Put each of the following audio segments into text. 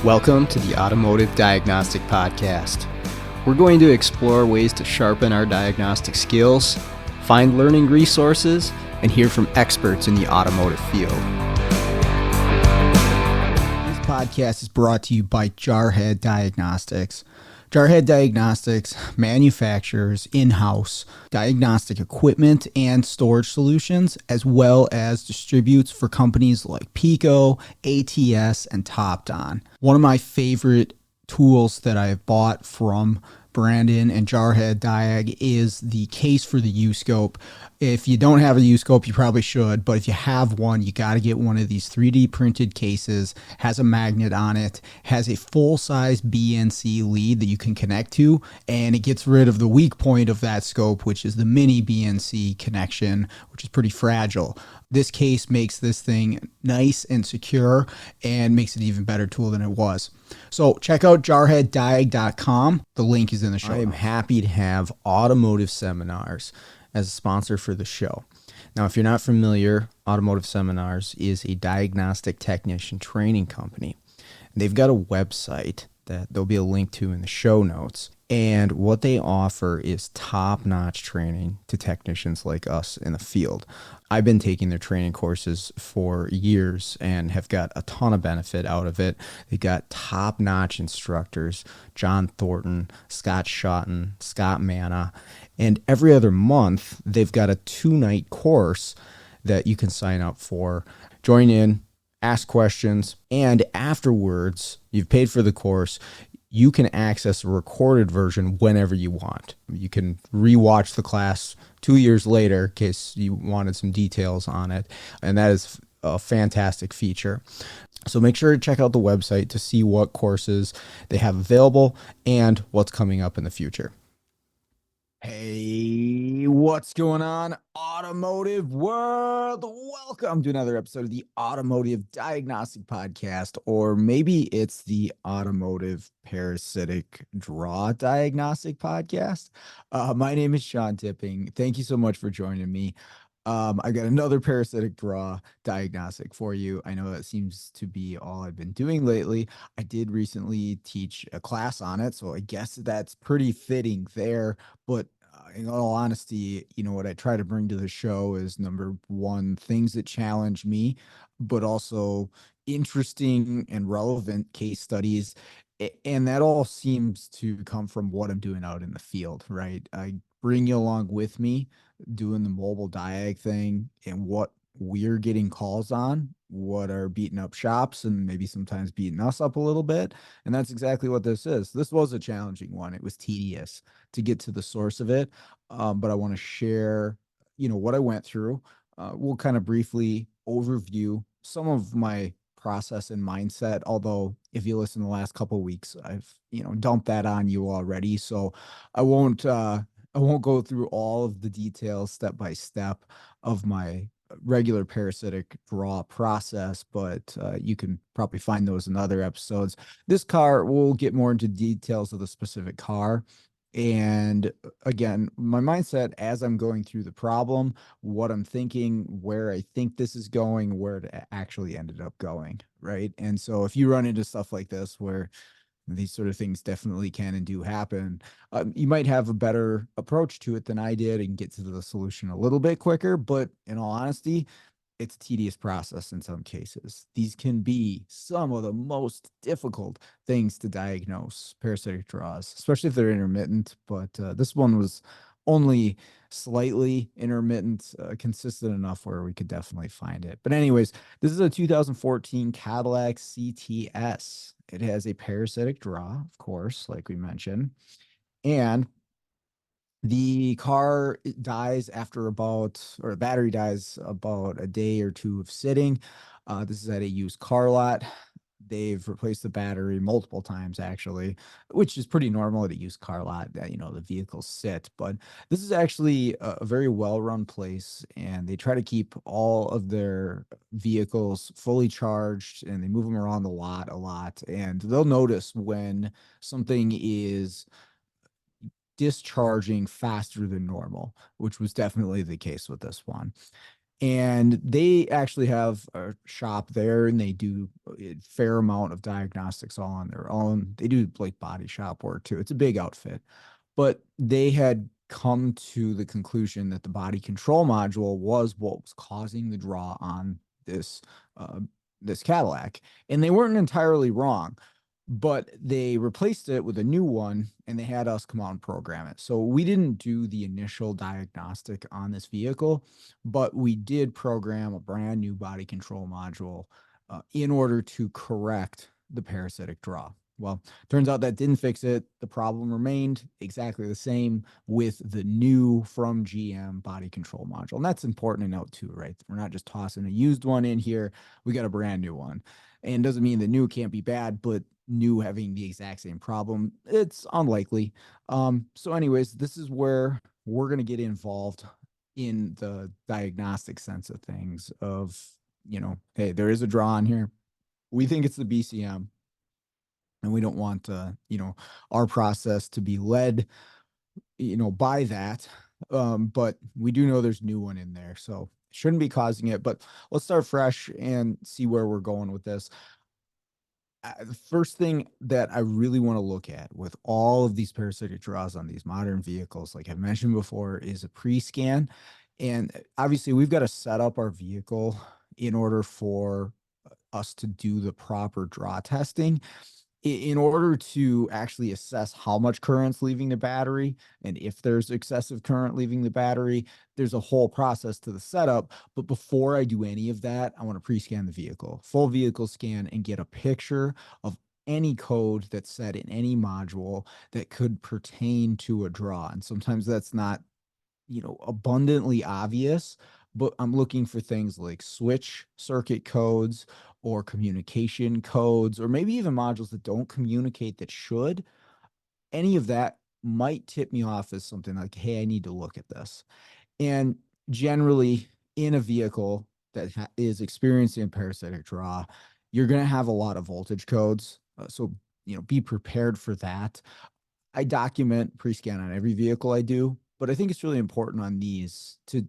Welcome to the Automotive Diagnostic Podcast. We're going to explore ways to sharpen our diagnostic skills, find learning resources, and hear from experts in the automotive field. This podcast is brought to you by Jarhead Diagnostics. Jarhead Diagnostics manufactures in-house diagnostic equipment and storage solutions, as well as distributes for companies like Pico, ATS, and TopDon. One of my favorite tools that I've bought from Brandon and Jarhead Diag is the case for the U-scope. If you don't have a U-scope, you probably should, but if you have one, you got to get one of these 3D printed cases, has a magnet on it, has a full-size BNC lead that you can connect to, and it gets rid of the weak point of that scope, which is the mini BNC connection, which is pretty fragile. This case makes this thing nice and secure and makes it an even better tool than it was. So check out jarheaddiag.com. The link is in the show. I am happy to have Automotive Seminars as a sponsor for the show. Now, if you're not familiar, Automotive Seminars is a diagnostic technician training company. They've got a website that there'll be a link to in the show notes. And what they offer is top-notch training to technicians like us in the field. I've been taking their training courses for years and have got a ton of benefit out of it. They've got top-notch instructors, John Thornton, Scott Shotton, Scott Manna, and every other month they've got a 2-night course that you can sign up for. Join in, ask questions, and afterwards, you've paid for the course, you can access a recorded version whenever you want. You can rewatch the class 2 years later in case you wanted some details on it, and that is a fantastic feature. So make sure to check out the website to see what courses they have available and what's coming up in the future. Hey, what's going on, automotive world? Welcome to another episode of the Automotive Diagnostic Podcast, or maybe it's the Automotive Parasitic Draw Diagnostic Podcast. My name is Sean Tipping. Thank you so much for joining me. I got another parasitic draw diagnostic for you. I know that seems to be all I've been doing lately. I did recently teach a class on it, so I guess that's pretty fitting there. But in all honesty, what I try to bring to the show is, number one, things that challenge me, but also interesting and relevant case studies. And that all seems to come from what I'm doing out in the field, right? I bring you along with me doing the mobile diag thing and what we're getting calls on, what are beating up shops and maybe sometimes beating us up a little bit. And that's exactly what this is. This was a challenging one. It was tedious to get to the source of it. But I want to share, what I went through. We'll kind of briefly overview some of my process and mindset. Although if you listen the last couple of weeks, I've, dumped that on you already. So I won't go through all of the details step by step of my regular parasitic draw process, but you can probably find those in other episodes. This car, we'll get more into details of the specific car. And again, my mindset as I'm going through the problem, what I'm thinking, where I think this is going, where it actually ended up going, right? And so if you run into stuff like this where these sort of things definitely can and do happen, you might have a better approach to it than I did and get to the solution a little bit quicker. But in all honesty, it's a tedious process in some cases. These can be some of the most difficult things to diagnose, parasitic draws, especially if they're intermittent. But this one was only slightly intermittent, consistent enough where we could definitely find it. But anyways, this is a 2014 Cadillac CTS. It has a parasitic draw, of course, like we mentioned. And the car dies after the battery dies about a day or two of sitting. This is at a used car lot. They've replaced the battery multiple times, actually, which is pretty normal at a used car lot that, the vehicles sit. But this is actually a very well-run place, and they try to keep all of their vehicles fully charged, and they move them around the lot a lot. And they'll notice when something is discharging faster than normal, which was definitely the case with this one. And they actually have a shop there, and they do a fair amount of diagnostics all on their own. They do like body shop work too. It's a big outfit, but they had come to the conclusion that the body control module was what was causing the draw on this uh, this Cadillac, and they weren't entirely wrong, but they replaced it with a new one, and they had us come out and program it. So we didn't do the initial diagnostic on this vehicle, but we did program a brand new body control module in order to correct the parasitic draw. Well, turns out that didn't fix it. The problem remained exactly the same with the new from GM body control module. And that's important to note too, right? We're not just tossing a used one in here. We got a brand new one. And doesn't mean the new can't be bad, but new having the exact same problem, it's unlikely. So anyways, this is where we're going to get involved in the diagnostic sense of things of, hey, there is a draw on here. We think it's the BCM, and we don't want our process to be led by that, but we do know there's a new one in there, so shouldn't be causing it. But let's start fresh and see where we're going with this. The first thing that I really want to look at with all of these parasitic draws on these modern vehicles, like I mentioned before, is a pre-scan. And obviously we've got to set up our vehicle in order for us to do the proper draw testing in order to actually assess how much current's leaving the battery. And if there's excessive current leaving the battery, there's a whole process to the setup. But before I do any of that, I want to pre-scan the vehicle, full vehicle scan, and get a picture of any code that's set in any module that could pertain to a draw. And sometimes that's not abundantly obvious, but I'm looking for things like switch circuit codes or communication codes, or maybe even modules that don't communicate that should. Any of that might tip me off as something like, hey, I need to look at this. And generally, in a vehicle that is experiencing a parasitic draw, you're going to have a lot of voltage codes. So, be prepared for that. I document pre-scan on every vehicle I do, but I think it's really important on these to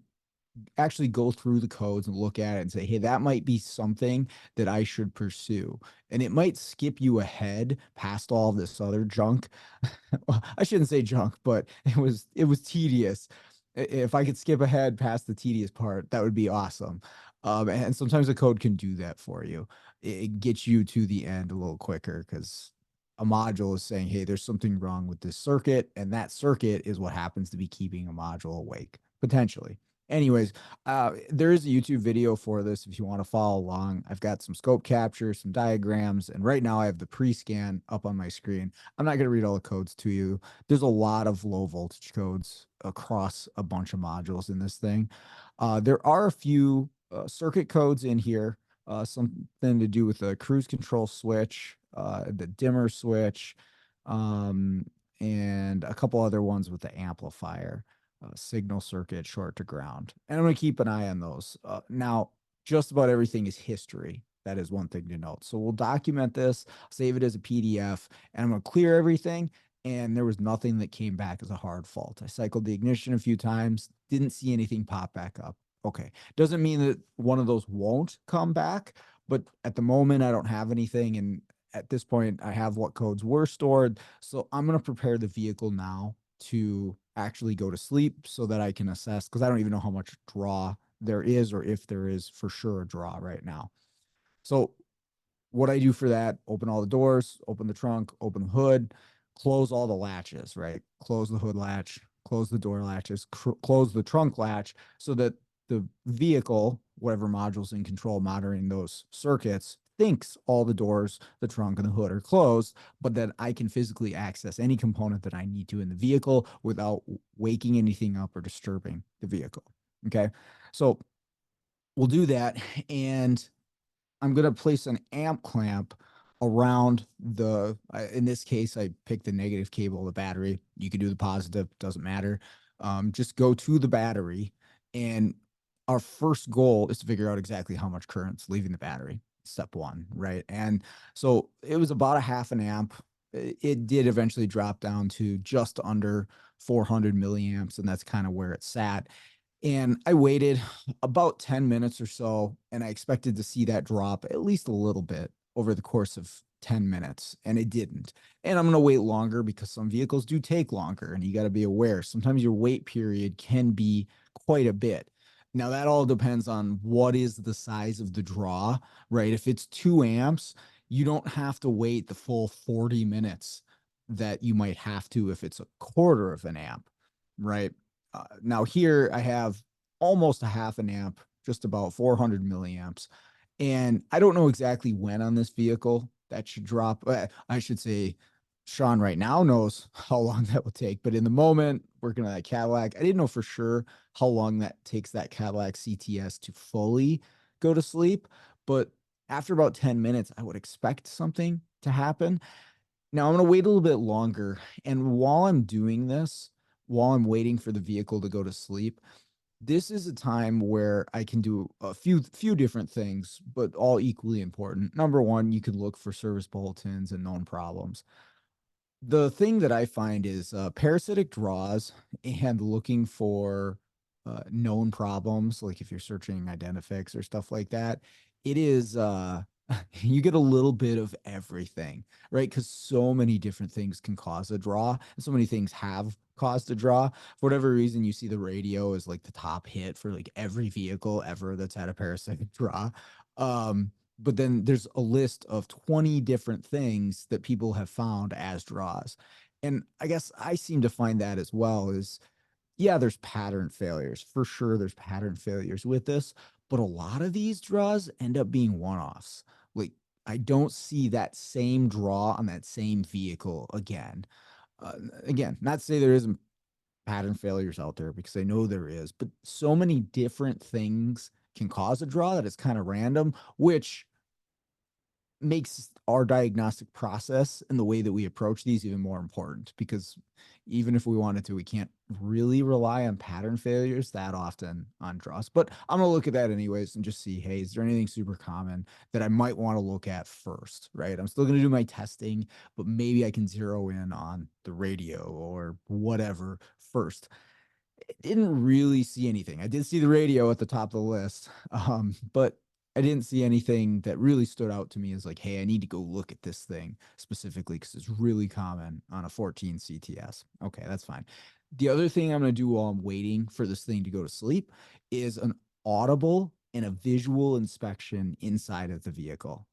actually go through the codes and look at it and say, hey, that might be something that I should pursue. And it might skip you ahead past all this other junk. Well, I shouldn't say junk, but it was tedious. If I could skip ahead past the tedious part, that would be awesome. And sometimes the code can do that for you. It gets you to the end a little quicker because a module is saying, hey, there's something wrong with this circuit, and that circuit is what happens to be keeping a module awake, potentially. Anyways, there is a YouTube video for this if you want to follow along. I've got some scope capture, some diagrams, and right now I have the pre-scan up on my screen. I'm not going to read all the codes to you. There's a lot of low voltage codes across a bunch of modules in this thing. There are a few circuit codes in here, something to do with the cruise control switch, the dimmer switch, and a couple other ones with the amplifier, signal circuit, short to ground. And I'm going to keep an eye on those. Now, just about everything is history. That is one thing to note. So we'll document this, save it as a PDF, and I'm going to clear everything. And there was nothing that came back as a hard fault. I cycled the ignition a few times, didn't see anything pop back up. Okay. Doesn't mean that one of those won't come back, but at the moment, I don't have anything. And at this point, I have what codes were stored. So I'm going to prepare the vehicle now to actually go to sleep so that I can assess, because I don't even know how much draw there is or if there is for sure a draw right now. So what I do for that, open all the doors, open the trunk, open the hood, close all the latches, right? Close the hood latch, close the door latches, close the trunk latch so that the vehicle, whatever module's in control monitoring those circuits, thinks all the doors, the trunk, and the hood are closed, but that I can physically access any component that I need to in the vehicle without waking anything up or disturbing the vehicle. Okay. So we'll do that. And I'm going to place an amp clamp around in this case, I picked the negative cable of the battery. You can do the positive, doesn't matter. Just go to the battery. And our first goal is to figure out exactly how much current's leaving the battery. Step one, right? And so it was about a half an amp. It did eventually drop down to just under 400 milliamps, and that's kind of where it sat. And I waited about 10 minutes or so, and I expected to see that drop at least a little bit over the course of 10 minutes, and it didn't. And I'm going to wait longer because some vehicles do take longer, and you got to be aware. Sometimes your wait period can be quite a bit. Now, that all depends on what is the size of the draw, right? If it's 2 amps, you don't have to wait the full 40 minutes that you might have to if it's a quarter of an amp, right? Now here I have almost a half an amp, just about 400 milliamps. And I don't know exactly when on this vehicle that should drop. I should say Sean right now knows how long that will take. But in the moment, working on that Cadillac, I didn't know for sure how long that takes that Cadillac CTS to fully go to sleep. But after about 10 minutes, I would expect something to happen. Now I'm going to wait a little bit longer. And while I'm doing this, while I'm waiting for the vehicle to go to sleep, this is a time where I can do a few different things, but all equally important. Number one, you can look for service bulletins and known problems. The thing that I find is parasitic draws and looking for known problems, like if you're searching identifix or stuff like that, it is you get a little bit of everything, right? Because so many different things can cause a draw, and so many things have caused a draw. For whatever reason, you see the radio is like the top hit for like every vehicle ever that's had a parasitic draw. But then there's a list of 20 different things that people have found as draws. And I guess I seem to find that as well is, yeah, there's pattern failures. For sure, there's pattern failures with this, but a lot of these draws end up being one-offs. Like, I don't see that same draw on that same vehicle again. Again, not to say there isn't pattern failures out there because I know there is, but so many different things can cause a draw that it's kind of random, which makes our diagnostic process and the way that we approach these even more important because even if we wanted to, we can't really rely on pattern failures that often on draws. But I'm going to look at that anyways and just see, hey, is there anything super common that I might want to look at first, right? I'm still going to do my testing, but maybe I can zero in on the radio or whatever first. Didn't really see anything. I did see the radio at the top of the list, but I didn't see anything that really stood out to me as like, hey, I need to go look at this thing specifically because it's really common on a 14 CTS. Okay, that's fine. The other thing I'm going to do while I'm waiting for this thing to go to sleep is an audible and a visual inspection inside of the vehicle.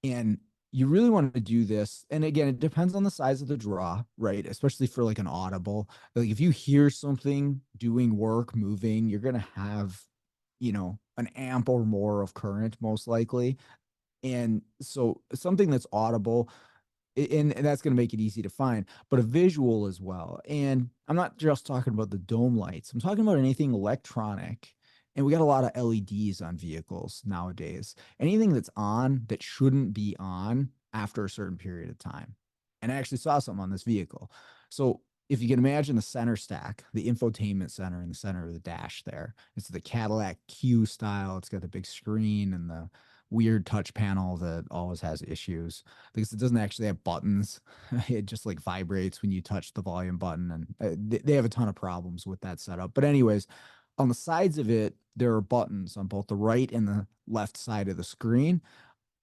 And you really want to do this. And again, it depends on the size of the draw, right? Especially for like an audible. Like if you hear something doing work, moving, you're going to have, an amp or more of current most likely. And so something that's audible, and that's going to make it easy to find, but a visual as well. And I'm not just talking about the dome lights. I'm talking about anything electronic. And we got a lot of LEDs on vehicles nowadays. Anything that's on that shouldn't be on after a certain period of time. And I actually saw something on this vehicle. So if you can imagine the center stack, the infotainment center in the center of the dash there, it's the Cadillac Q style. It's got the big screen and the weird touch panel that always has issues because it doesn't actually have buttons. It just like vibrates when you touch the volume button, and they have a ton of problems with that setup. But anyways, on the sides of it, there are buttons on both the right and the left side of the screen.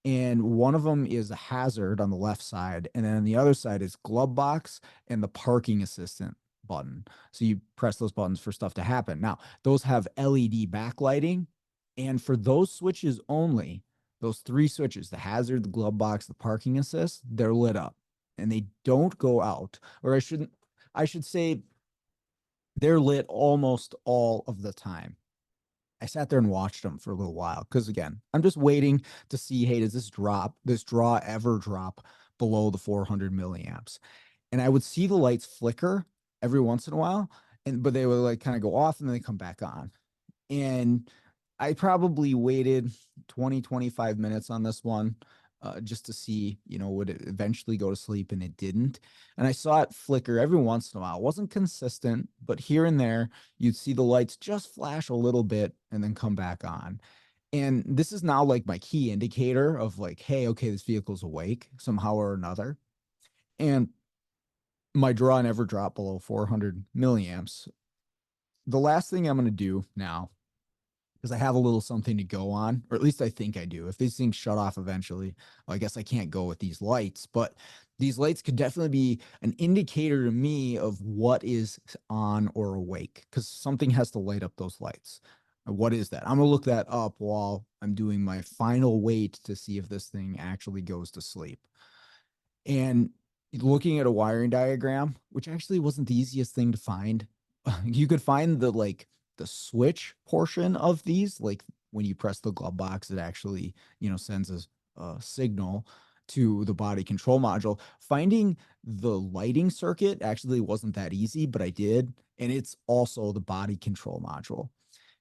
And one of them is a hazard on the left side. And then on the other side is glove box and the parking assistant button. So you press those buttons for stuff to happen. Now, those have LED backlighting. And for those switches only, those three switches, the hazard, the glove box, the parking assist, they're lit up and they don't go out. Or I should say they're lit almost all of the time. I sat there and watched them for a little while because again, I'm just waiting to see, hey, does this draw ever drop below the 400 milliamps? And I would see the lights flicker every once in a while, but they would like kind of go off and then they come back on. And I probably waited 20, 25 minutes on this one just to see, would it eventually go to sleep, and it didn't. And I saw it flicker every once in a while. It wasn't consistent, but here and there, you'd see the lights just flash a little bit and then come back on. And this is now like my key indicator of like, hey, okay, this vehicle's awake somehow or another. And My draw never dropped below 400 milliamps. The last thing I'm going to do now, because I have a little something to go on, or at least I think I do. If these things shut off eventually, well, I guess I can't go with these lights, but these lights could definitely be an indicator to me of what is on or awake, because something has to light up those lights. What is that? I'm going to look that up while I'm doing my final wait to see if this thing actually goes to sleep. And looking at a wiring diagram, which actually wasn't the easiest thing to find, you could find the switch portion of these, like when you press the glove box, it actually, sends a signal to the body control module. Finding the lighting circuit actually wasn't that easy, but I did. And it's also the body control module.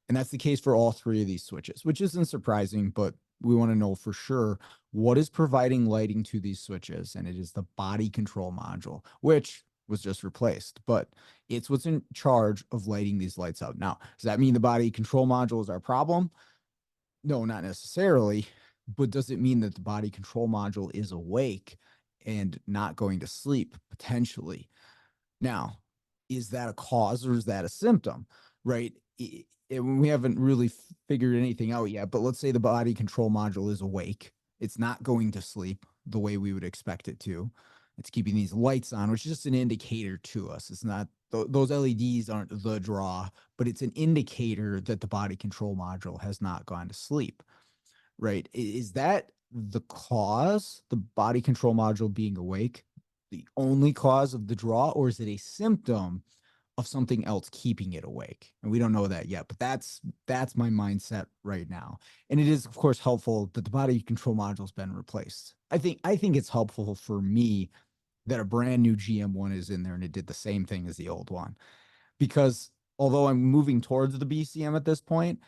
And that's the case for all three of these switches, which isn't surprising, but we want to know for sure what is providing lighting to these switches. And it is the body control module, which was just replaced, but it's what's in charge of lighting these lights out. Now, does that mean the body control module is our problem? No, not necessarily. But does it mean that the body control module is awake and not going to sleep? Potentially. Now, is that a cause or is that a symptom? Right? We haven't really figured anything out yet, but let's say the body control module is awake. It's not going to sleep the way we would expect it to. It's keeping these lights on, which is just an indicator to us. It's not, those LEDs aren't the draw, but it's an indicator that the body control module has not gone to sleep. Right? Is that the cause, the body control module being awake, the only cause of the draw, or is it a symptom of something else keeping it awake? And we don't know that yet, but that's my mindset right now. And it is, of course, helpful that the body control module's been replaced. I think it's helpful for me that a brand new GM1 is in there and it did the same thing as the old one, because although I'm moving towards the BCM at this point,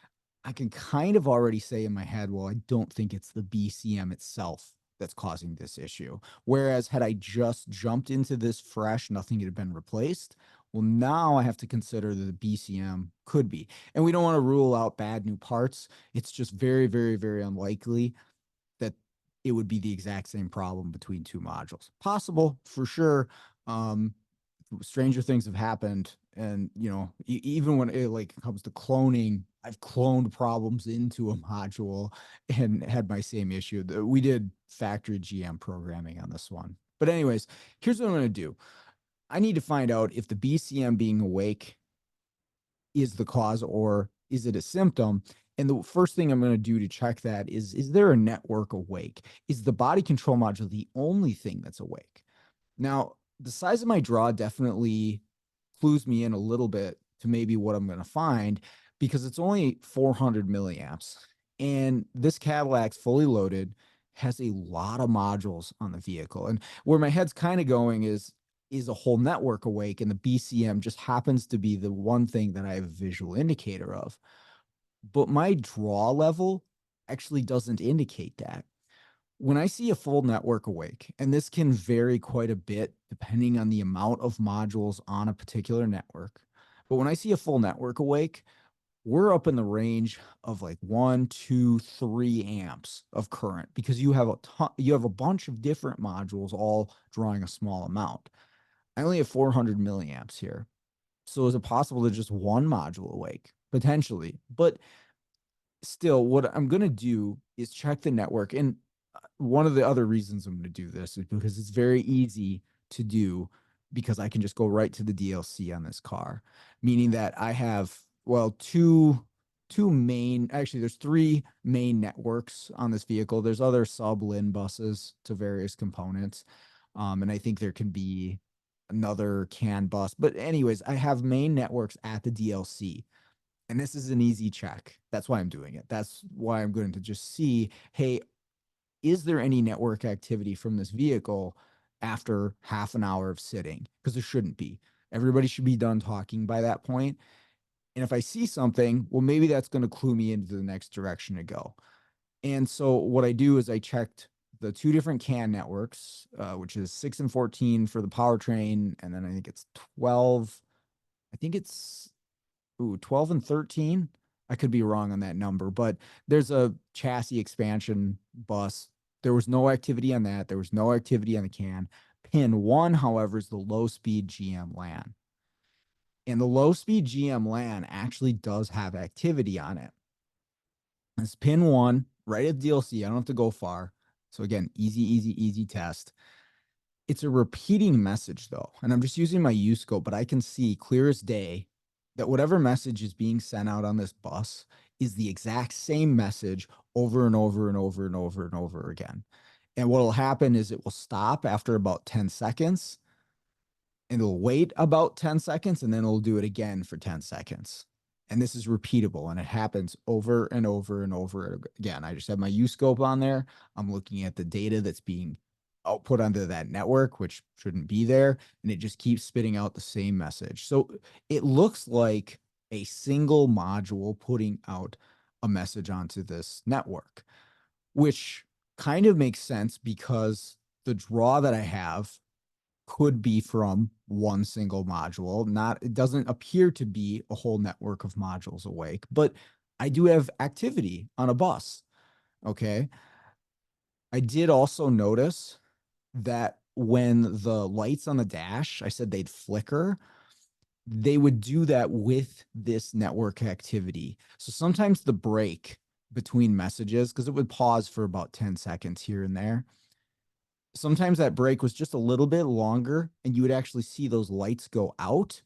I can kind of already say in my head, well, I don't think it's the BCM itself that's causing this issue. Whereas had I just jumped into this fresh, nothing had been replaced, well, now I have to consider that the BCM could be. And we don't want to rule out bad new parts. It's just very, very, very unlikely that it would be the exact same problem between two modules. Possible for sure. Stranger things have happened, and even when it like comes to cloning, I've cloned problems into a module and had my same issue. We did factory GM programming on this one, but anyways, here's what I'm going to do. I need to find out if the BCM being awake is the cause or is it a symptom. And the first thing I'm going to do to check that is there a network awake? Is the body control module the only thing that's awake? Now, the size of my draw definitely clues me in a little bit to maybe what I'm going to find, because it's only 400 milliamps. And this Cadillac's fully loaded, has a lot of modules on the vehicle. And where my head's kind of going is a whole network awake, and the BCM just happens to be the one thing that I have a visual indicator of. But my draw level actually doesn't indicate that. When I see a full network awake, and this can vary quite a bit depending on the amount of modules on a particular network, but when I see a full network awake, we're up in the range of like 1, 2, 3 amps of current, because you have a bunch of different modules all drawing a small amount. I only have 400 milliamps here. So is it possible that just one module awake? Potentially. But still, what I'm going to do is check the network. And one of the other reasons I'm going to do this is because it's very easy to do, because I can just go right to the DLC on this car, meaning that I have, well, there's three main networks on this vehicle. There's other sub LIN buses to various components. And I think there can be another CAN bus. But anyways, I have main networks at the DLC. And this is an easy check. That's why I'm doing it. That's why I'm going to just see, hey, is there any network activity from this vehicle after half an hour of sitting? Because there shouldn't be. Everybody should be done talking by that point. And if I see something, well, maybe that's going to clue me into the next direction to go. And so what I do is I checked the two different CAN networks, which is 6 and 14 for the powertrain. And then I think it's 12. I think it's 12 and 13. I could be wrong on that number, but there's a chassis expansion bus. There was no activity on that. There was no activity on the CAN. Pin 1, however, is the low-speed GM LAN. And the low-speed GM LAN actually does have activity on it. It's pin 1, right at DLC. I don't have to go far. So again, easy test. It's a repeating message though. And I'm just using my U-scope, but I can see clear as day that whatever message is being sent out on this bus is the exact same message over and over and over and over and over again. And what will happen is it will stop after about 10 seconds and it'll wait about 10 seconds and then it'll do it again for 10 seconds. And this is repeatable and it happens over and over and over again. I just have my U-scope on there. I'm looking at the data that's being output onto that network, which shouldn't be there. And it just keeps spitting out the same message. So it looks like a single module putting out a message onto this network, which kind of makes sense because the draw that I have could be from one single module. It doesn't appear to be a whole network of modules awake, but I do have activity on a bus. Okay. I did also notice that when the lights on the dash, I said they'd flicker, they would do that with this network activity. So sometimes the break between messages, because it would pause for about 10 seconds here and there, sometimes that break was just a little bit longer and you would actually see those lights go out.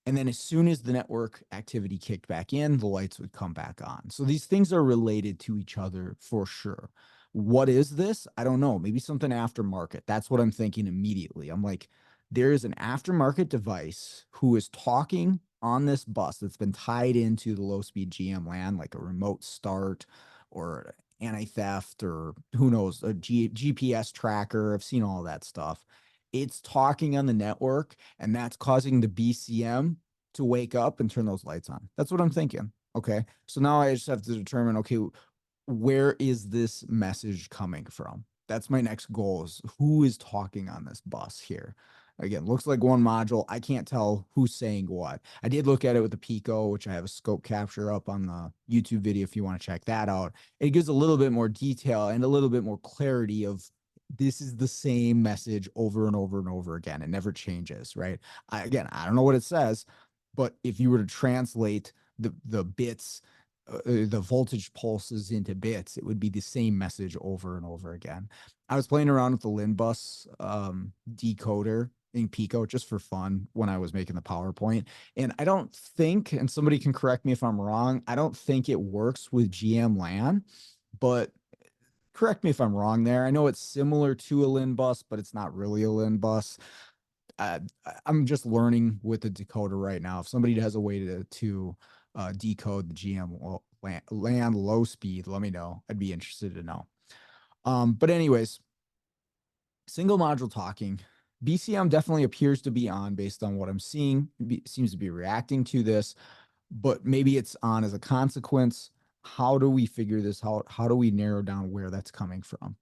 And then as soon as the network activity kicked back in, the lights would come back on. So these things are related to each other for sure. What is this? I don't know. Maybe something aftermarket. That's what I'm thinking immediately. I'm like, there is an aftermarket device who is talking on this bus that's been tied into the low speed GM LAN, like a remote start or anti-theft or who knows, a GPS tracker. I've seen all that stuff. It's talking on the network and that's causing the BCM to wake up and turn those lights on. That's what I'm thinking. Okay. So now I just have to determine, okay, where is this message coming from? That's my next goal, is who is talking on this bus here. Again, looks like one module. I can't tell who's saying what. I did look at it with the Pico, which I have a scope capture up on the YouTube video if you want to check that out. It gives a little bit more detail and a little bit more clarity of this is the same message over and over and over again. It never changes, right? I don't know what it says, but if you were to translate the bits, the voltage pulses into bits, it would be the same message over and over again. I was playing around with the LIN bus decoder in Pico just for fun when I was making the PowerPoint. And I don't think, and somebody can correct me if I'm wrong, I don't think it works with GM LAN, but correct me if I'm wrong there. I know it's similar to a LIN bus, but it's not really a LIN bus. I'm just learning with the decoder right now. If somebody has a way to decode the GM LAN low speed, let me know. I'd be interested to know. But anyways, single module talking. BCM definitely appears to be on based on what I'm seeing. It seems to be reacting to this, but maybe it's on as a consequence. How do we figure this out? How do we narrow down where that's coming from?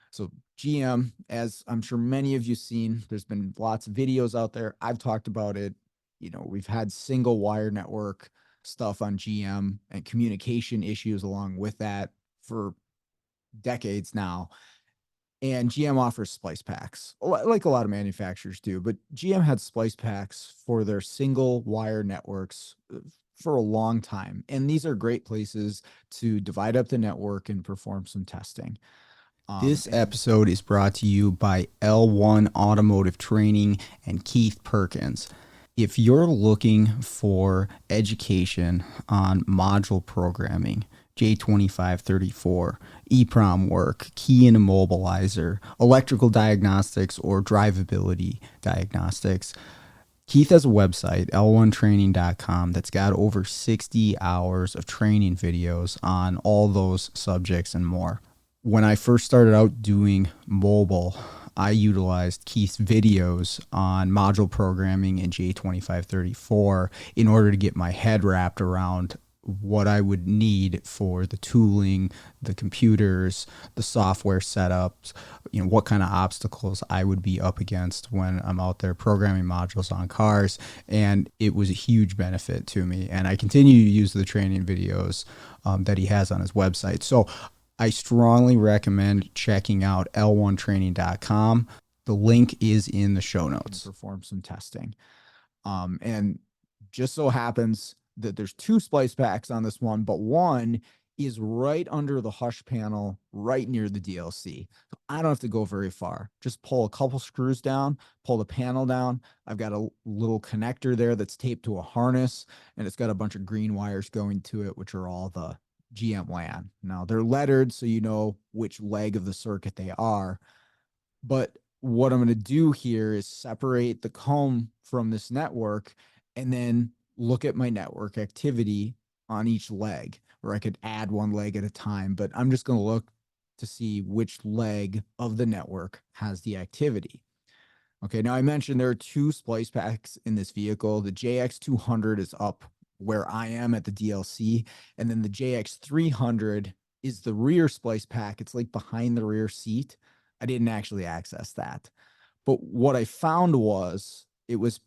So GM, as I'm sure many of you seen, there's been lots of videos out there. I've talked about it. You know, we've had single wire network stuff on GM and communication issues along with that for decades now. And GM offers splice packs, like a lot of manufacturers do, but GM had splice packs for their single wire networks for a long time. And these are great places to divide up the network and perform some testing. This episode is brought to you by L1 Automotive Training and Keith Perkins. If you're looking for education on module programming, J2534, EEPROM work, key and immobilizer, electrical diagnostics, or drivability diagnostics, Keith has a website, l1training.com, that's got over 60 hours of training videos on all those subjects and more. When I first started out doing mobile, I utilized Keith's videos on module programming in J2534 in order to get my head wrapped around what I would need for the tooling, the computers, the software setups, what kind of obstacles I would be up against when I'm out there programming modules on cars. And it was a huge benefit to me. And I continue to use the training videos that he has on his website. So I strongly recommend checking out l1training.com. The link is in the show notes. Perform some testing. And just so happens that there's two splice packs on this one, but one is right under the hush panel, right near the DLC. So I don't have to go very far. Just pull a couple screws down, pull the panel down. I've got a little connector there that's taped to a harness, and it's got a bunch of green wires going to it, which are all the GM LAN. Now they're lettered, so you know which leg of the circuit they are. But what I'm going to do here is separate the comb from this network and then look at my network activity on each leg, or I could add one leg at a time, but I'm just going to look to see which leg of the network has the activity. Okay, now I mentioned there are two splice packs in this vehicle. The JX200 is up where I am at the DLC, and then the JX300 is the rear splice pack. It's like behind the rear seat. I didn't actually access that. But what I found was it was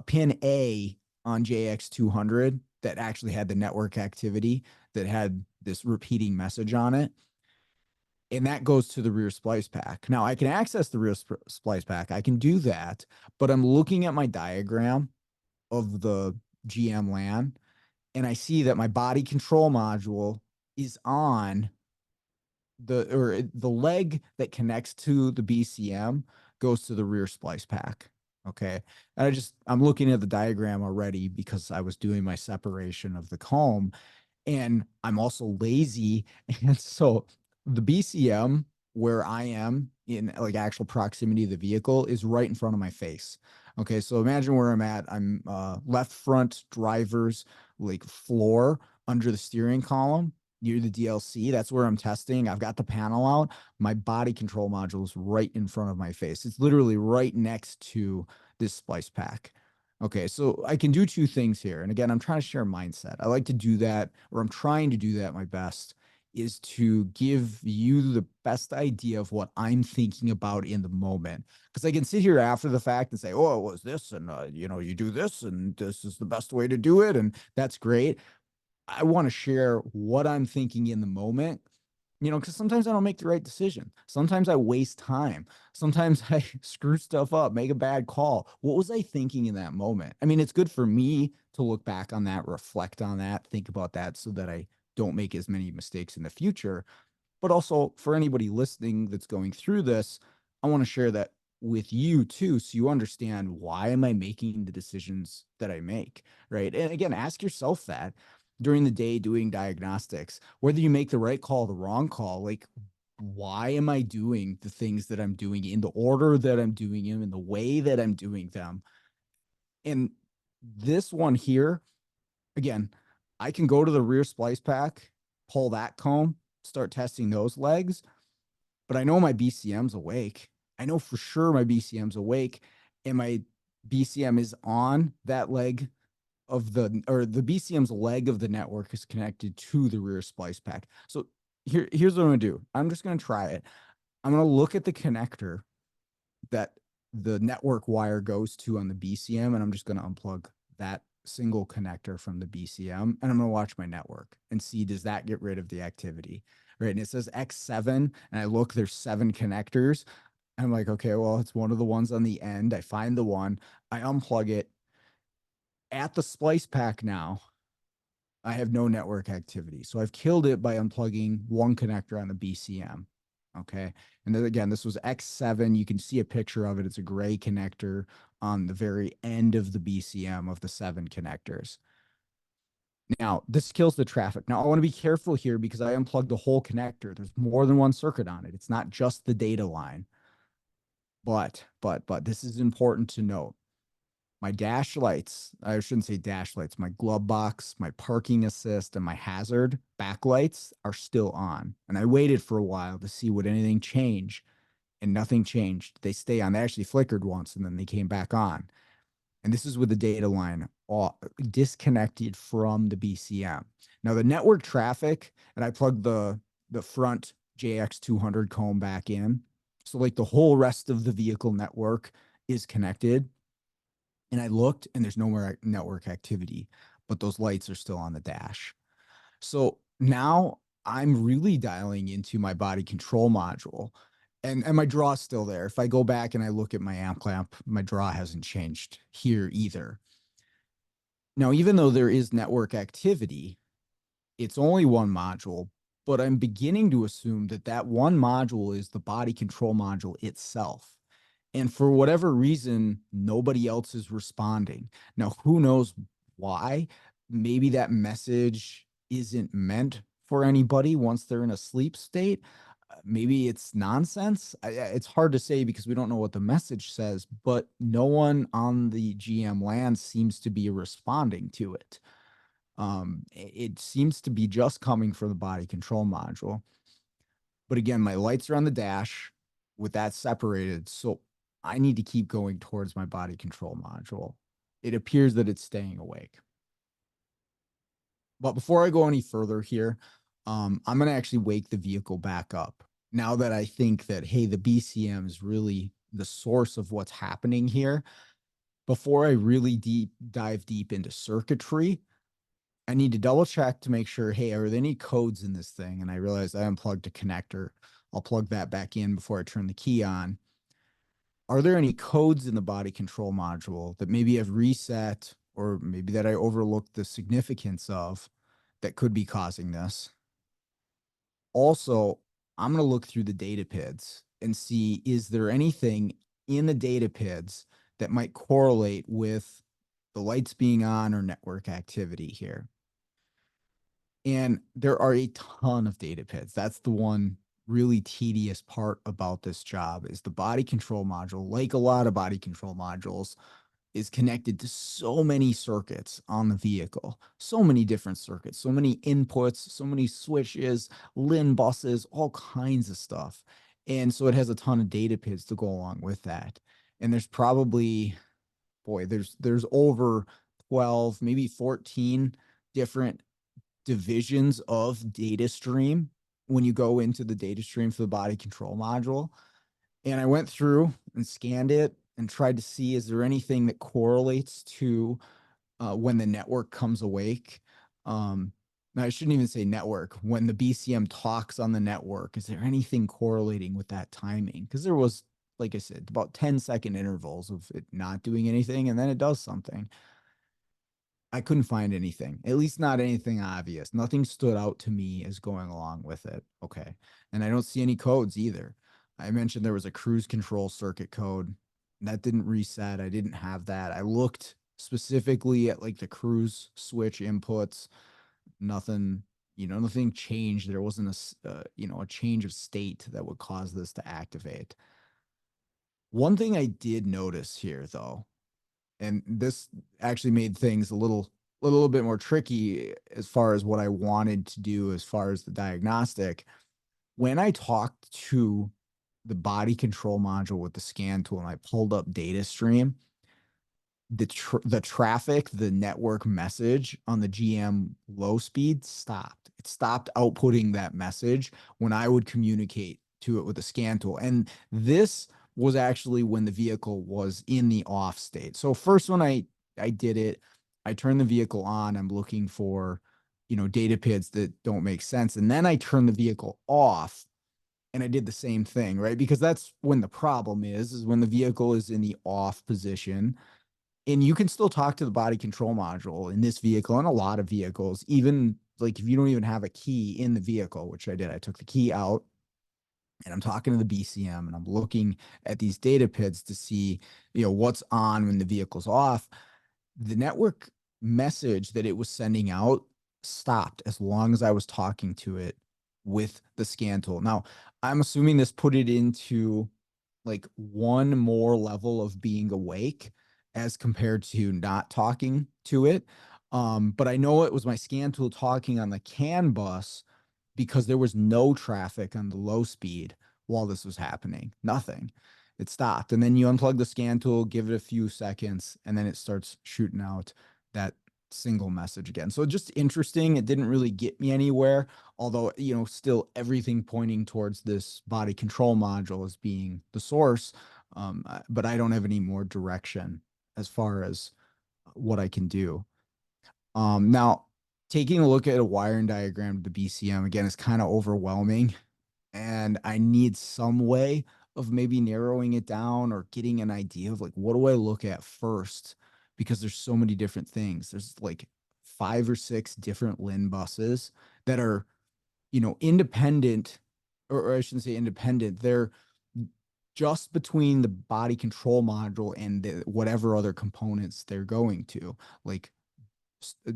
pin A on JX200 that actually had the network activity that had this repeating message on it. And that goes to the rear splice pack. Now I can access the rear splice pack. I can do that, but I'm looking at my diagram of the GM LAN and I see that my body control module is on the leg that connects to the BCM goes to the rear splice pack. Okay. And I'm looking at the diagram already because I was doing my separation of the comb, and I'm also lazy. And so the BCM where I am in like actual proximity of the vehicle is right in front of my face. Okay, so imagine where I'm at. I'm left front driver's like floor under the steering column near the DLC. That's where I'm testing. I've got the panel out. My body control module is right in front of my face. It's literally right next to this splice pack. Okay, so I can do two things here. And again, I'm trying to share mindset. I like to do that, or I'm trying to do that my best, is to give you the best idea of what I'm thinking about in the moment. Because I can sit here after the fact and say, oh, it was this, and you do this, and this is the best way to do it, and that's great. I want to share what I'm thinking in the moment, because sometimes I don't make the right decision. Sometimes I waste time. Sometimes I screw stuff up, make a bad call. What was I thinking in that moment? I mean, it's good for me to look back on that, reflect on that, think about that so that I don't make as many mistakes in the future. But also for anybody listening that's going through this, I want to share that with you too, so you understand why am I making the decisions that I make, right? And again, ask yourself that during the day doing diagnostics, whether you make the right call, the wrong call, like why am I doing the things that I'm doing in the order that I'm doing them, in the way that I'm doing them? And this one here, again, I can go to the rear splice pack, pull that comb, start testing those legs, but I know my BCM's awake. I know for sure my BCM's awake, and my BCM is on that leg of the BCM's leg of the network is connected to the rear splice pack. So here's what I'm gonna do. I'm just gonna try it. I'm gonna look at the connector that the network wire goes to on the BCM, and I'm just gonna unplug that single connector from the BCM, and I'm gonna watch my network and see, does that get rid of the activity? Right. And it says X7, and I look, there's 7 connectors. I'm like, okay, well, it's one of the ones on the end. I find the one, I unplug it. At the splice pack now, I have no network activity. So I've killed it by unplugging one connector on the BCM. Okay. And then again, this was X7. You can see a picture of it. It's a gray connector on the very end of the BCM of the 7 connectors. Now, this kills the traffic. Now, I want to be careful here because I unplugged the whole connector. There's more than one circuit on it. It's not just the data line. But this is important to note. My dash lights, I shouldn't say dash lights, my glove box, my parking assist, and my hazard backlights are still on. And I waited for a while to see would anything change, and nothing changed. They stay on. They actually flickered once, and then they came back on. And this is with the data line all disconnected from the BCM. Now the network traffic, and I plugged the front JX200 comb back in. So like the whole rest of the vehicle network is connected. And I looked and there's no more network activity, but those lights are still on the dash. So now I'm really dialing into my body control module. and my draw's still there. If I go back and I look at my amp clamp, my draw hasn't changed here either. Now, even though there is network activity, it's only one module, but I'm beginning to assume that that one module is the body control module itself. And for whatever reason, nobody else is responding. Now, who knows why? Maybe that message isn't meant for anybody once they're in a sleep state. Maybe it's nonsense. It's hard to say because we don't know what the message says, but no one on the GM land seems to be responding to it. It seems to be just coming from the body control module. But again, my lights are on the dash with that separated. So I need to keep going towards my body control module. It appears that it's staying awake. But before I go any further here, I'm going to actually wake the vehicle back up. Now that I think that, hey, the BCM is really the source of what's happening here, before I really dive deep into circuitry, I need to double check to make sure, hey, are there any codes in this thing? And I realized I unplugged a connector. I'll plug that back in before I turn the key on. Are there any codes in the body control module that maybe I've reset or maybe that I overlooked the significance of that could be causing this? Also, I'm going to look through the data PIDs and see, is there anything in the data PIDs that might correlate with the lights being on or network activity here? And there are a ton of data PIDs. That's the one really tedious part about this job is the body control module, like a lot of body control modules, is connected to so many circuits on the vehicle, so many different circuits, so many inputs, so many switches, LIN buses, all kinds of stuff. And so it has a ton of data PIDs to go along with that. And there's probably, boy, there's over 12, maybe 14 different divisions of data stream when you go into the data stream for the body control module. And I went through and scanned it and tried to see, is there anything that correlates to when the network comes awake? Now I shouldn't even say network. When the BCM talks on the network, is there anything correlating with that timing? Because there was, like I said, about 10-second intervals of it not doing anything, and then it does something. I couldn't find anything, at least not anything obvious. Nothing stood out to me as going along with it. Okay. And I don't see any codes either. I mentioned there was a cruise control circuit code that didn't reset. I didn't have that. I looked specifically at like the cruise switch inputs. Nothing, nothing changed. There wasn't a change of state that would cause this to activate. One thing I did notice here though, and this actually made things a little bit more tricky as far as what I wanted to do as far as the diagnostic. When I talked to the body control module with the scan tool and I pulled up data stream, the traffic, the network message on the GM low speed stopped. It stopped outputting that message when I would communicate to it with the scan tool. And this was actually when the vehicle was in the off state. So first when I did it, I turned the vehicle on. I'm looking for, data PIDs that don't make sense. And then I turned the vehicle off and I did the same thing, right? Because that's when the problem is when the vehicle is in the off position. And you can still talk to the body control module in this vehicle and a lot of vehicles, even like if you don't even have a key in the vehicle, which I did. I took the key out and I'm talking to the BCM and I'm looking at these data PIDs to see, what's on when the vehicle's off. The network message that it was sending out stopped as long as I was talking to it with the scan tool. Now, I'm assuming this put it into like one more level of being awake as compared to not talking to it. But I know it was my scan tool talking on the CAN bus because there was no traffic on the low speed while this was happening. Nothing. It stopped. And then you unplug the scan tool, give it a few seconds, and then it starts shooting out that single message again. So just interesting. It didn't really get me anywhere, although, still everything pointing towards this body control module as being the source. But I don't have any more direction as far as what I can do. Now, taking a look at a wiring diagram to the BCM, again, is kind of overwhelming. and I need some way of maybe narrowing it down or getting an idea of like, what do I look at first? Because there's so many different things. There's like 5 or 6 different LIN buses that are, independent, or I shouldn't say independent. They're just between the body control module and whatever other components they're going to, like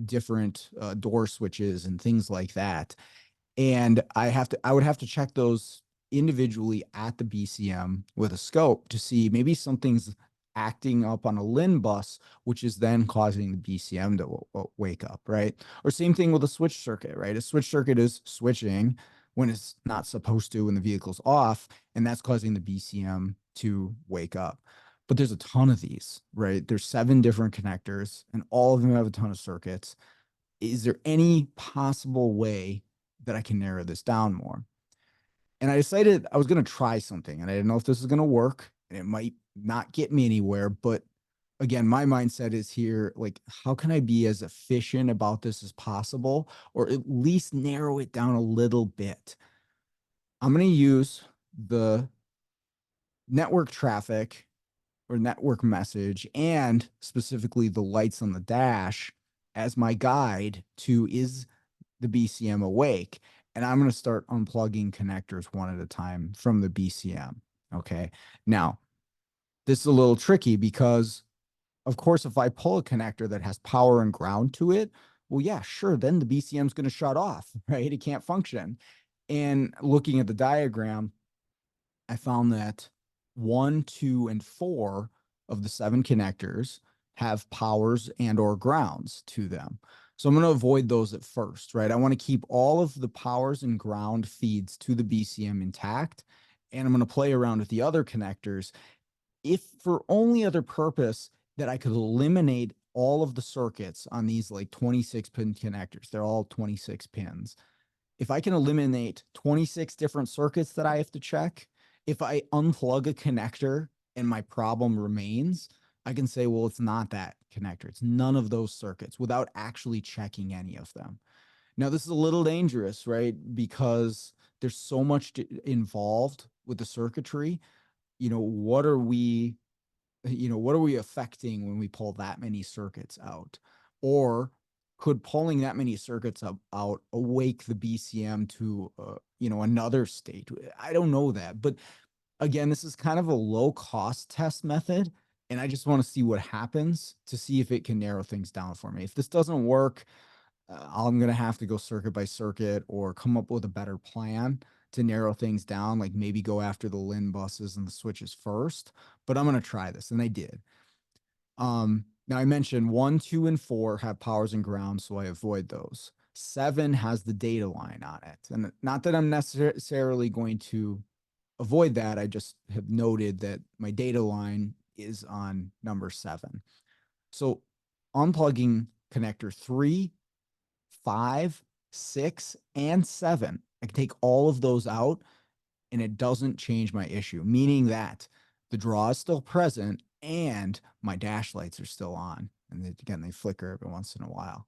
different door switches and things like that. And I would have to check those individually at the BCM with a scope to see maybe something's acting up on a LIN bus, which is then causing the BCM to wake up, right? Or same thing with a switch circuit, right? A switch circuit is switching when it's not supposed to when the vehicle's off, and that's causing the BCM to wake up. But there's a ton of these, right? There's 7 different connectors, and all of them have a ton of circuits. Is there any possible way that I can narrow this down more? And I decided I was going to try something, and I didn't know if this is going to work, and it might not get me anywhere. But again, my mindset is here, like, how can I be as efficient about this as possible, or at least narrow it down a little bit? I'm going to use the network traffic or network message, and specifically the lights on the dash as my guide to, is the BCM awake? And I'm going to start unplugging connectors one at a time from the BCM. Okay. Now, this is a little tricky because, of course, if I pull a connector that has power and ground to it, well, yeah, sure. Then the BCM is going to shut off, right? It can't function. And looking at the diagram, I found that 1, 2, and 4 of the 7 connectors have powers and or grounds to them. So I'm going to avoid those at first, right? I want to keep all of the powers and ground feeds to the BCM intact, and I'm going to play around with the other connectors if for only other purpose that I could eliminate all of the circuits on these like 26 pin connectors. They're all 26 pins. If I can eliminate 26 different circuits that I have to check, if I unplug a connector and my problem remains, I can say, well, it's not that connector. It's none of those circuits without actually checking any of them. Now, this is a little dangerous, right? Because there's so much involved with the circuitry. What are we affecting when we pull that many circuits out? Or could pulling that many circuits out awake the BCM to another state? I don't know that, but again, this is kind of a low cost test method, and I just want to see what happens to see if it can narrow things down for me. If this doesn't work, I'm going to have to go circuit by circuit or come up with a better plan to narrow things down, like maybe go after the LIN buses and the switches first. But I'm going to try this, and I did. Now I mentioned 1, 2, and 4 have powers and grounds, so I avoid those. 7 has the data line on it, and not that I'm necessarily going to avoid that. I just have noted that my data line is on number 7. So unplugging connector 3, 5, 6, and 7, I can take all of those out and it doesn't change my issue, meaning that the draw is still present and my dash lights are still on. And again, they flicker every once in a while.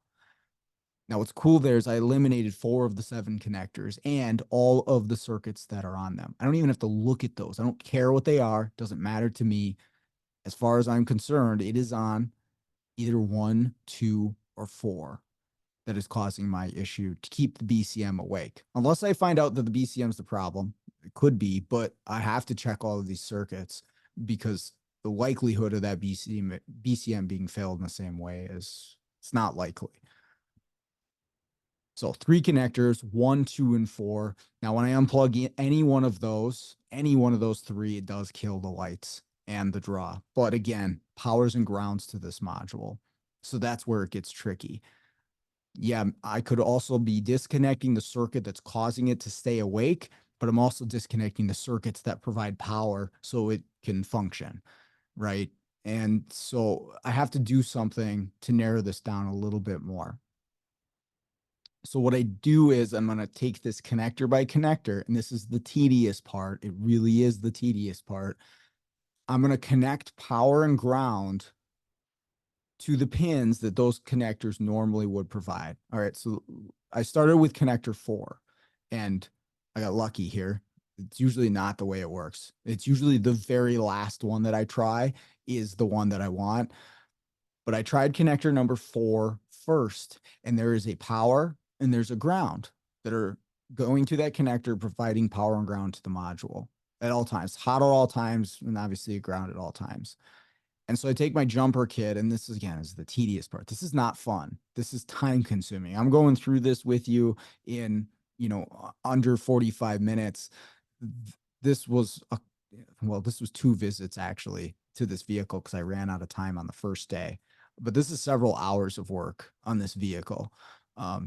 Now, what's cool there is I eliminated 4 of the 7 connectors and all of the circuits that are on them. I don't even have to look at those. I don't care what they are. Doesn't matter to me. As far as I'm concerned, it is on either 1, 2, or 4 that is causing my issue to keep the BCM awake. Unless I find out that the BCM is the problem, it could be, but I have to check all of these circuits because the likelihood of that BCM being failed in the same way is, it's not likely. So 3 connectors, 1, 2, and 4. Now, when I unplug any one of those 3, it does kill the lights and the draw. But again, powers and grounds to this module. So that's where it gets tricky. Yeah, I could also be disconnecting the circuit that's causing it to stay awake, but I'm also disconnecting the circuits that provide power so it can function, right? And so I have to do something to narrow this down a little bit more. So what I do is I'm going to take this connector by connector, and this is the tedious part. It really is the tedious part. I'm going to connect power and ground to the pins that those connectors normally would provide. All right, so I started with connector 4, and I got lucky here. It's usually not the way it works. It's usually the very last one that I try is the one that I want. But I tried connector number 4 first, and there is a power and there's a ground that are going to that connector, providing power and ground to the module at all times, hot at all times, and obviously ground at all times. And so I take my jumper kit, and this is, again, is the tedious part. This is not fun. This is time consuming. I'm going through this with you in, under 45 minutes. This was this was 2 visits actually to this vehicle because I ran out of time on the first day. But this is several hours of work on this vehicle.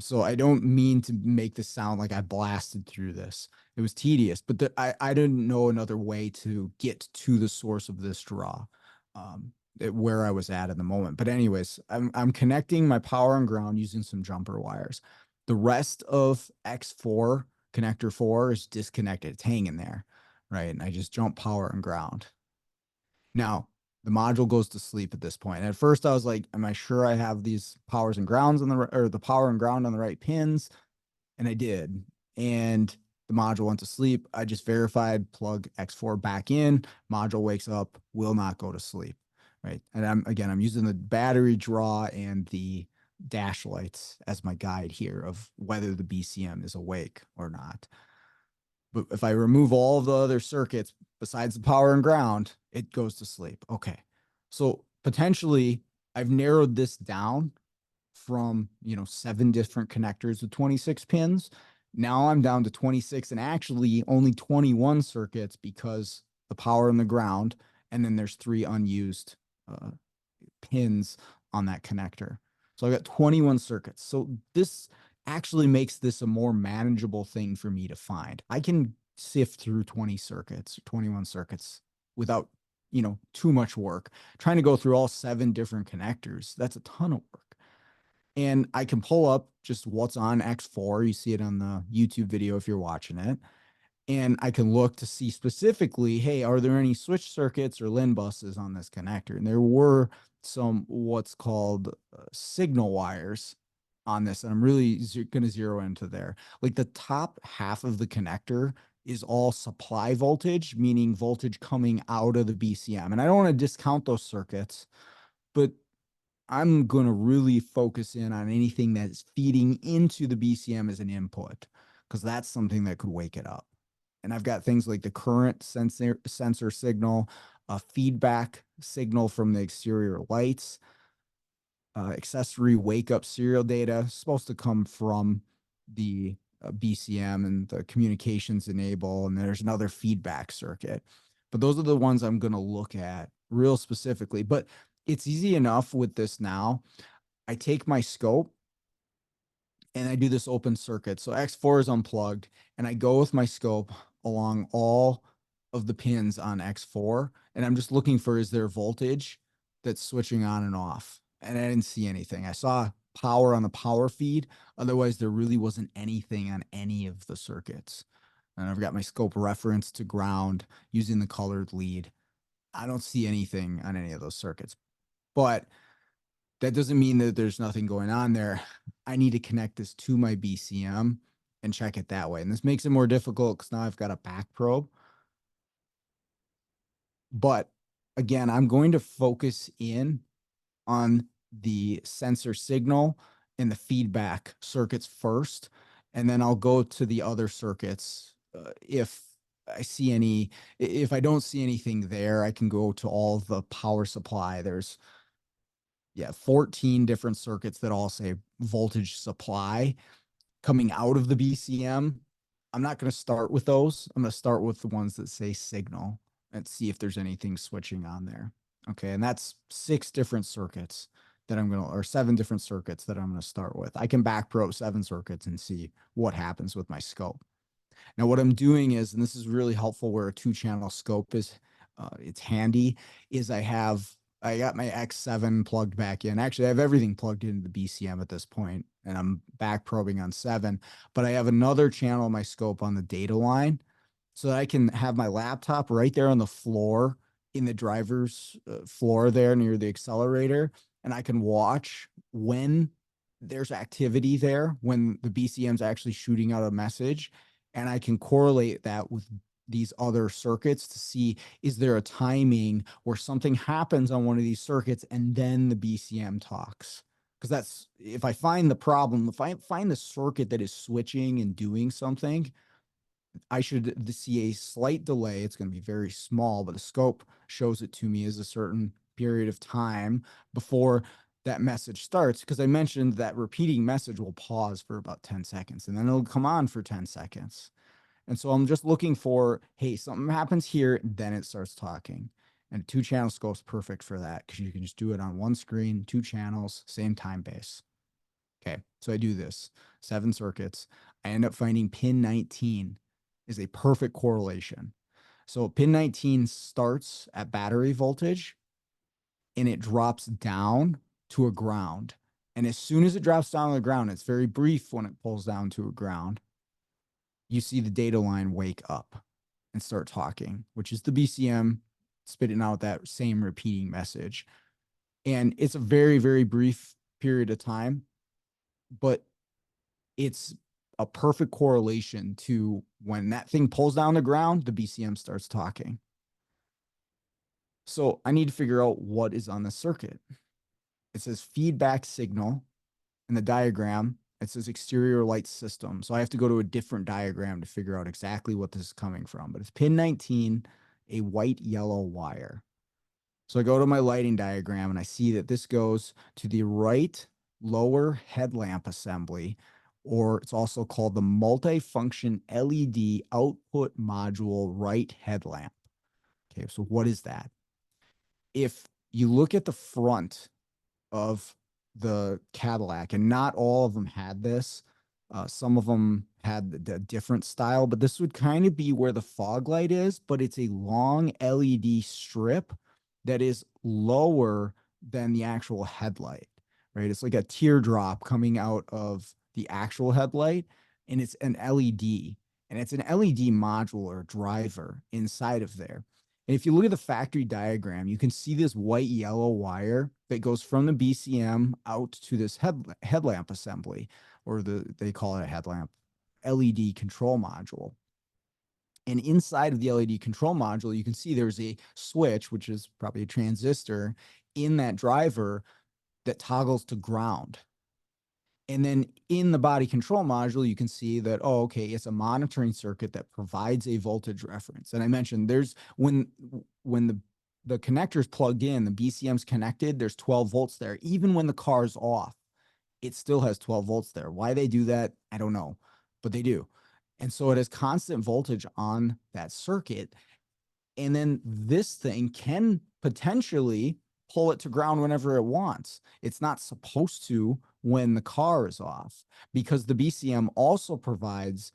So I don't mean to make this sound like I blasted through this. It was tedious, but I didn't know another way to get to the source of this draw. Where I was at in the moment. But anyways, I'm connecting my power and ground using some jumper wires. The rest of X4 connector 4 is disconnected. It's hanging there, right? And I just jump power and ground. Now, the module goes to sleep at this point. And at first I was like, am I sure I have these powers and grounds on the power and ground on the right pins? And I did. And the module went to sleep. I just verified, plug X4 back in, module wakes up, will not go to sleep, right? And I'm using the battery draw and the dash lights as my guide here of whether the BCM is awake or not. But if I remove all of the other circuits besides the power and ground, it goes to sleep. Okay. So potentially I've narrowed this down from 7 different connectors with 26 pins. Now I'm down to 26 and actually only 21 circuits because the power and the ground, and then there's 3 unused pins on that connector. So I got 21 circuits. So this actually makes this a more manageable thing for me to find. I can sift through 20 circuits, 21 circuits without too much work. Trying to go through all 7 different connectors, that's a ton of work. And I can pull up just what's on X4. You see it on the YouTube video if you're watching it. And I can look to see specifically, hey, are there any switch circuits or LIN buses on this connector? And there were some what's called signal wires on this. And I'm really going to zero into there. Like the top half of the connector is all supply voltage, meaning voltage coming out of the BCM. And I don't want to discount those circuits, but I'm going to really focus in on anything that's feeding into the BCM as an input, because that's something that could wake it up. And I've got things like the current sensor signal, a feedback signal from the exterior lights, accessory wake up serial data supposed to come from the BCM and the communications enable. And there's another feedback circuit. But those are the ones I'm going to look at real specifically. But it's easy enough with this now. I take my scope and I do this open circuit. So X4 is unplugged and I go with my scope along all of the pins on X4. And I'm just looking for, is there voltage that's switching on and off? And I didn't see anything. I saw power on the power feed. Otherwise, there really wasn't anything on any of the circuits. And I've got my scope reference to ground using the colored lead. I don't see anything on any of those circuits. But that doesn't mean that there's nothing going on there. I need to connect this to my BCM and check it that way. And this makes it more difficult because now I've got a back probe. But again, I'm going to focus in on the sensor signal and the feedback circuits first, and then I'll go to the other circuits if I don't see anything there. I can go to all the power supply. There's 14 different circuits that all say voltage supply coming out of the BCM. I'm not going to start with those. I'm going to start with the ones that say signal and see if there's anything switching on there. Okay. And that's 6 different circuits that or 7 different circuits that I'm going to start with. I can back probe 7 circuits and see what happens with my scope. Now, what I'm doing is, and this is really helpful where a 2-channel scope is, it's handy, is I got my X7 plugged back in. Actually, I have everything plugged into the BCM at this point, and I'm back probing on 7, but I have another channel of my scope on the data line so that I can have my laptop right there on the floor in the driver's floor there near the accelerator. And I can watch when there's activity there, when the BCM is actually shooting out a message. And I can correlate that with these other circuits to see, is there a timing where something happens on one of these circuits and then the BCM talks? Because that's, if I find the problem, if I find the circuit that is switching and doing something, I should see a slight delay. It's going to be very small, but the scope shows it to me as a certain period of time before that message starts. Because I mentioned that repeating message will pause for about 10 seconds and then it'll come on for 10 seconds. And so I'm just looking for, hey, something happens here, then it starts talking. And a 2-channel scope's perfect for that because you can just do it on one screen, 2 channels, same time base. Okay, so I do this, 7 circuits. I end up finding pin 19 is a perfect correlation. So pin 19 starts at battery voltage and it drops down to a ground. And as soon as it drops down to the ground, it's very brief when it pulls down to a ground, you see the data line wake up and start talking, which is the BCM spitting out that same repeating message. And it's a very, very brief period of time, but it's a perfect correlation to when that thing pulls down the ground, the BCM starts talking. So I need to figure out what is on the circuit. It says feedback signal in the diagram. It says exterior light system. So I have to go to a different diagram to figure out exactly what this is coming from. But it's pin 19, a white yellow wire. So I go to my lighting diagram and I see that this goes to the right lower headlamp assembly, or it's also called the multifunction LED output module right headlamp. Okay, so what is that? If you look at the front of the Cadillac, and not all of them had this, some of them had the different style, but this would kind of be where the fog light is, but it's a long LED strip that is lower than the actual headlight, right? It's like a teardrop coming out of the actual headlight, and it's an LED, and it's an LED module or driver inside of there. And if you look at the factory diagram, you can see this white yellow wire that goes from the BCM out to this headlamp assembly, or they call it a headlamp, LED control module. And inside of the LED control module, you can see there's a switch, which is probably a transistor, in that driver that toggles to ground. And then in the body control module, you can see that, oh, okay, it's a monitoring circuit that provides a voltage reference. And I mentioned there's when the connector's plugged in, the BCM's connected, there's 12 volts there. Even when the car's off, it still has 12 volts there. Why they do that, I don't know, but they do. And so it has constant voltage on that circuit. And then this thing can potentially pull it to ground whenever it wants. It's not supposed to when the car is off, because the BCM also provides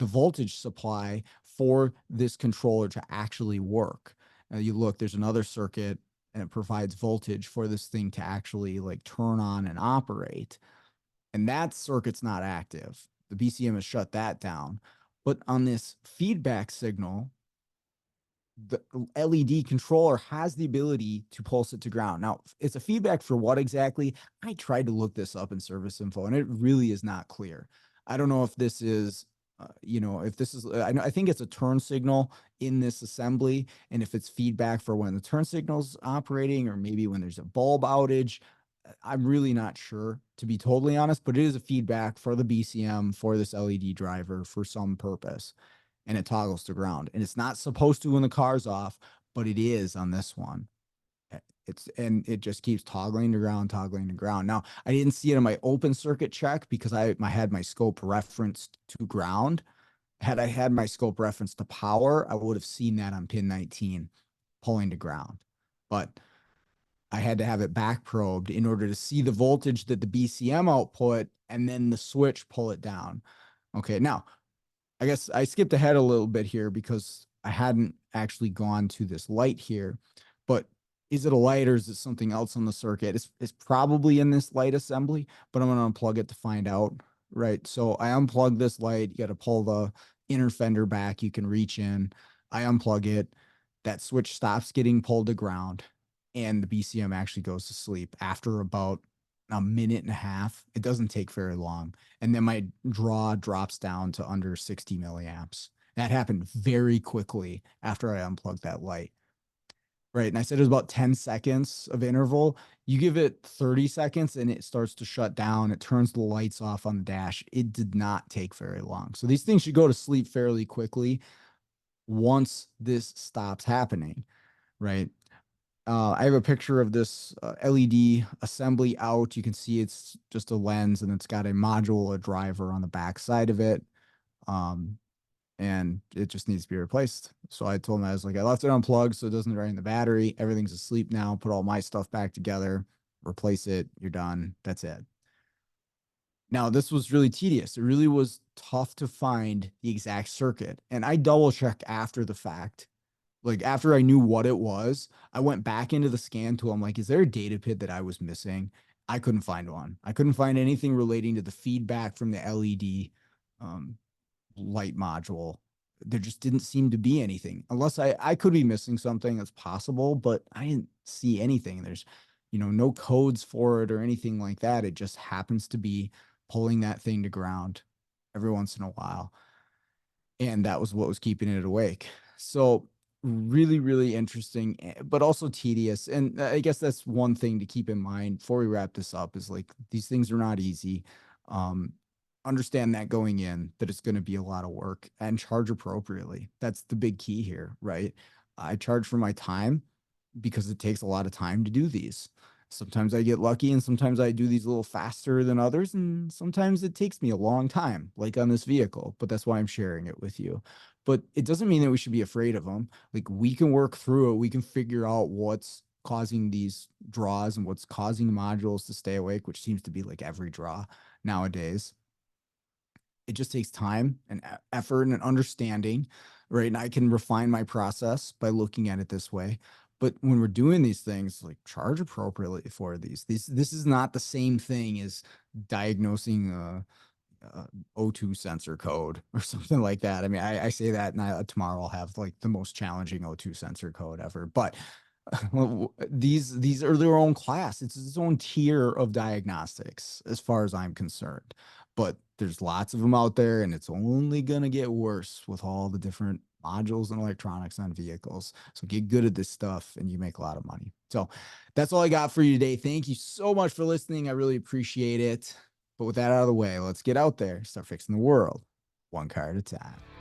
the voltage supply for this controller to actually work. Now you look, there's another circuit and it provides voltage for this thing to actually like turn on and operate. And that circuit's not active. The BCM has shut that down. But on this feedback signal, the LED controller has the ability to pulse it to ground. Now, it's a feedback for what exactly? I tried to look this up in service info, and it really is not clear. I don't know if this is, if this is, I think it's a turn signal in this assembly, and if it's feedback for when the turn signal's operating, or maybe when there's a bulb outage. I'm really not sure, to be totally honest, but it is a feedback for the BCM for this LED driver for some purpose, and it toggles to ground. And it's not supposed to when the car's off, but it is on this one. And it just keeps toggling to ground, toggling to ground. Now, I didn't see it in my open circuit check because I had my scope referenced to ground. Had I had my scope referenced to power, I would have seen that on pin 19 pulling to ground. But I had to have it back probed in order to see the voltage that the BCM output and then the switch pull it down. Okay, now I guess I skipped ahead a little bit here because I hadn't actually gone to this light here, but is it a light or is it something else on the circuit? It's probably in this light assembly, but I'm going to unplug it to find out, right? So I unplug this light. You got to pull the inner fender back. You can reach in. I unplug it. That switch stops getting pulled to ground, and the BCM actually goes to sleep after about a minute and a half. It doesn't take very long. And then my draw drops down to under 60 milliamps. That happened very quickly after I unplugged that light. Right, and I said it was about 10 seconds of interval. You give it 30 seconds and it starts to shut down. It turns the lights off on the dash. It did not take very long. So these things should go to sleep fairly quickly once this stops happening, right? I have a picture of this LED assembly out. You can see it's just a lens and it's got a module, a driver on the back side of it. Um, and it just needs to be replaced. So I told him, I was like, I left it unplugged so it doesn't drain the battery. Everything's asleep now. Put all my stuff back together, replace it. You're done. That's it. Now, this was really tedious. It really was tough to find the exact circuit. And I double checked after the fact. Like after I knew what it was, I went back into the scan tool. I'm like, is there a data pit that I was missing? I couldn't find one. I couldn't find anything relating to the feedback from the LED um, light module. There just didn't seem to be anything, unless I could be missing something. That's possible, but I didn't see anything. There's, no codes for it or anything like that. It just happens to be pulling that thing to ground every once in a while. And that was what was keeping it awake. So really, really interesting, but also tedious. And I guess that's one thing to keep in mind before we wrap this up is like these things are not easy. Um, Understand that going in, that it's going to be a lot of work and charge appropriately. That's the big key here, right? I charge for my time because it takes a lot of time to do these. Sometimes I get lucky and sometimes I do these a little faster than others. And sometimes it takes me a long time, like on this vehicle, but that's why I'm sharing it with you. But it doesn't mean that we should be afraid of them. Like we can work through it. We can figure out what's causing these draws and what's causing modules to stay awake, which seems to be like every draw nowadays. It just takes time and effort and an understanding, right? And I can refine my process by looking at it this way. But when we're doing these things, like charge appropriately for these. This is not the same thing as diagnosing O2 sensor code or something like that. I mean, I say that, and tomorrow I'll have like the most challenging O2 sensor code ever. But these are their own class. It's its own tier of diagnostics, as far as I'm concerned. But there's lots of them out there, and it's only gonna get worse with all the different modules and electronics on vehicles. So get good at this stuff, and you make a lot of money. So that's all I got for you today. Thank you so much for listening. I really appreciate it. But with that out of the way, let's get out there, start fixing the world one car at a time.